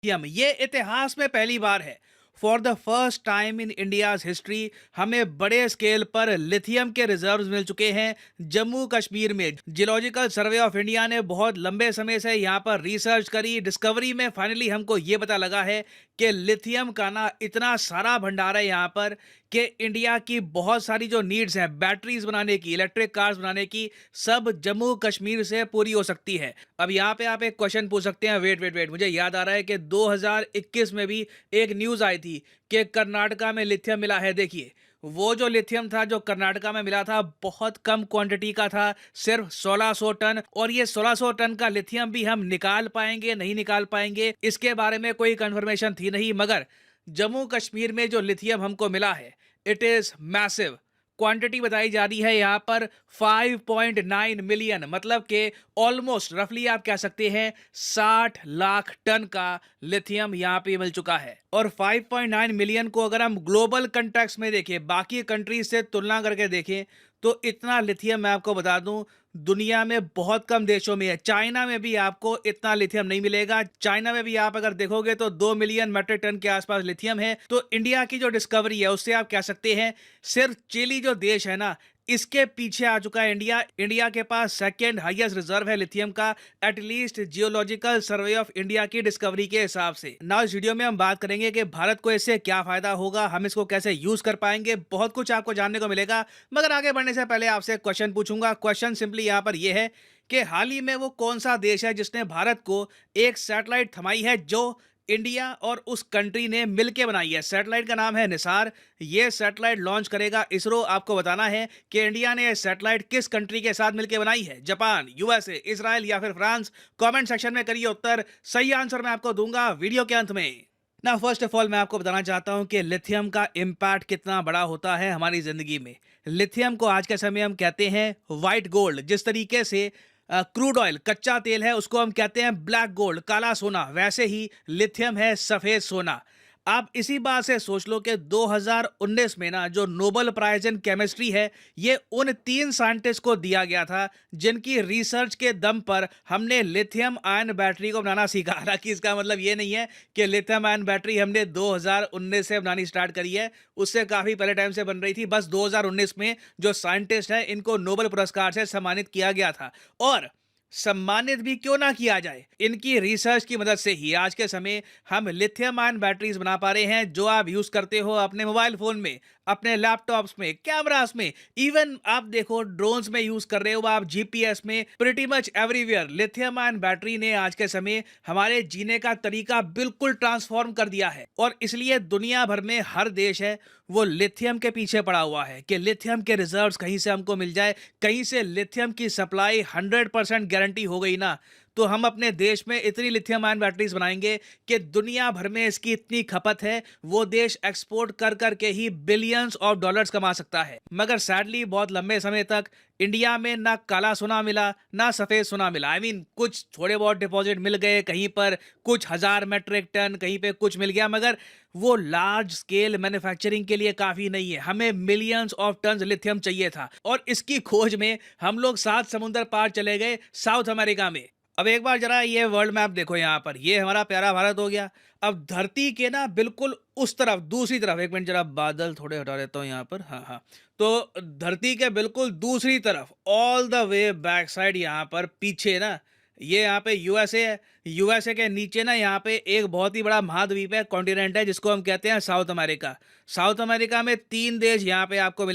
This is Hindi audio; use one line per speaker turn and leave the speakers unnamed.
ये इतिहास में पहली बार है। For the first time in India's history हमें बड़े स्केल पर लिथियम के रिजर्व्स मिल चुके हैं जम्मू कश्मीर में। जियोलॉजिकल सर्वे ऑफ इंडिया ने बहुत लंबे समय से यहाँ पर रिसर्च करी, डिस्कवरी में फाइनली हमको ये पता लगा है कि लिथियम का ना इतना सारा भंडार है यहाँ पर कि इंडिया की बहुत सारी जो नीड्स हैं बैटरीज बनाने की, इलेक्ट्रिक कार्स बनाने की, सब जम्मू कश्मीर से पूरी हो सकती है। अब यहाँ पे आप एक क्वेश्चन पूछ सकते हैं, वेट वेट वेट, मुझे याद आ रहा है कि 2021 में भी एक न्यूज़ आई थी कि कर्नाटका में लिथियम मिला है। देखिए, वो जो लिथियम था जो कर्नाटका में मिला था बहुत कम क्वांटिटी का था, सिर्फ 1600 टन। और ये 1600 टन का लिथियम भी हम निकाल पाएंगे नहीं निकाल पाएंगे इसके बारे में कोई कंफर्मेशन थी नहीं, मगर जम्मू कश्मीर में जो लिथियम हमको मिला है इट इज मैसिव। क्वांटिटी बताई जा रही है यहाँ पर 5.9 मिलियन, मतलब कि ऑलमोस्ट रफली आप कह सकते हैं 60 लाख टन का लिथियम यहाँ पे मिल चुका है। और 5.9 मिलियन को अगर हम ग्लोबल कंटेक्स्ट में देखें, बाकी कंट्रीज से तुलना करके देखें, तो इतना लिथियम मैं आपको बता दूं दुनिया में बहुत कम देशों में है। चाइना में भी आपको इतना लिथियम नहीं मिलेगा। चाइना में भी आप अगर देखोगे तो 2 मिलियन मेट्रिक टन के आसपास लिथियम है। तो इंडिया की जो डिस्कवरी है उससे आप कह सकते हैं सिर्फ चिली जो देश है ना, इसके पीछे आ चुका है इंडिया। इंडिया के पास सेकेंड हाईएस्ट रिजर्व है लिथियम का, at least geological survey of India की डिस्कवरी के हिसाब से। नाउ इस वीडियो में हम बात करेंगे कि भारत को इससे क्या फायदा होगा, हम इसको कैसे यूज कर पाएंगे, बहुत कुछ आपको जानने को मिलेगा। मगर आगे बढ़ने से पहले आपसे एक क्वेश्चन पूछूंगा। क्वेश्चन सिंपली यहाँ पर यह है कि हाल ही में वो कौन सा देश है जिसने भारत को एक सैटेलाइट थमाई है जो इंडिया और उस कंट्री ने मिलकर बनाई है। सैटेलाइट का नाम है निसार। ये सैटेलाइट लॉन्च करेगा इसरो। आपको बताना है कि इंडिया ने सैटेलाइट किस कंट्री के साथ मिलकर बनाई है, जापान, यूएसए, इजराइल या फिर फ्रांस। कमेंट सेक्शन में करिए उत्तर, सही आंसर मैं आपको दूंगा वीडियो के अंत में। ना फर्स्ट ऑफ ऑल मैं आपको बताना चाहता हूं कि लिथियम का इम्पैक्ट कितना बड़ा होता है हमारी जिंदगी में। लिथियम को आज के समय हम कहते हैं व्हाइट गोल्ड। जिस तरीके से क्रूड ऑयल कच्चा तेल है उसको हम कहते हैं ब्लैक गोल्ड, काला सोना, वैसे ही लिथियम है सफेद सोना। आप इसी बात से सोच लो कि 2019 में ना जो नोबेल प्राइज इन केमिस्ट्री है ये उन 3 साइंटिस्ट को दिया गया था जिनकी रिसर्च के दम पर हमने लिथियम आयन बैटरी को बनाना सीखा। हालांकि इसका मतलब ये नहीं है कि लिथियम आयन बैटरी हमने 2019 से बनानी स्टार्ट करी है, उससे काफी पहले टाइम से बन रही थी। बस 2019 में जो साइंटिस्ट हैं इनको नोबेल पुरस्कार से सम्मानित किया गया था। और सम्मानित भी क्यों ना किया जाए, इनकी रिसर्च की मदद से ही आज के समय हम लिथियम आयन बैटरीज बना पा रहे हैं जो आप यूज करते हो अपने मोबाइल फोन में, अपने लैपटॉप्स में, कैमरास में, इवन आप देखो ड्रोन्स में यूज कर रहे हो आप, जीपीएस में, pretty much everywhere. Lithium ion battery ने आज के समय हमारे जीने का तरीका बिल्कुल ट्रांसफॉर्म कर दिया है। और इसलिए दुनिया भर में हर देश है वो लिथियम के पीछे पड़ा हुआ है कि लिथियम के रिजर्व्स कहीं से हमको मिल जाए। कहीं से लिथियम की सप्लाई 100% गारंटी हो गई ना, तो हम अपने देश में इतनी लिथियम आयन बैटरीज बनाएंगे कि दुनिया भर में इसकी इतनी खपत है वो देश एक्सपोर्ट कर करके ही बिलियंस ऑफ डॉलर्स कमा सकता है। मगर सैडली बहुत लंबे समय तक इंडिया में ना काला सोना मिला ना सफेद सोना मिला। आई मीन कुछ थोड़े बहुत डिपॉजिट मिल गए, कहीं पर कुछ हजार मेट्रिक टन, कहीं पे कुछ मिल गया, मगर वो लार्ज स्केल मैन्युफैक्चरिंग के लिए काफी नहीं है। हमें मिलियंस ऑफ टन लिथियम चाहिए था और इसकी खोज में हम लोग 7 समुंदर पार चले गए साउथ अमेरिका में। अब एक बार जरा ये वर्ल्ड मैप देखो, यहाँ पर ये हमारा प्यारा भारत हो गया। अब धरती के ना बिल्कुल उस तरफ, दूसरी तरफ, एक मिनट जरा बादल थोड़े हटा देता हूँ यहाँ पर, हाँ हाँ, तो धरती के बिल्कुल दूसरी तरफ all the way back side यहाँ पर पीछे ना ये यहाँ पे यूएसए है। यूएसए के नीचे ना यहाँ पे एक बहुत ही बड़ा महाद्वीप है, कॉन्टिनेंट है जिसको हम कहते हैं साउथ अमेरिका। साउथ अमेरिका में 3 देश यहाँ पे आपको मिले।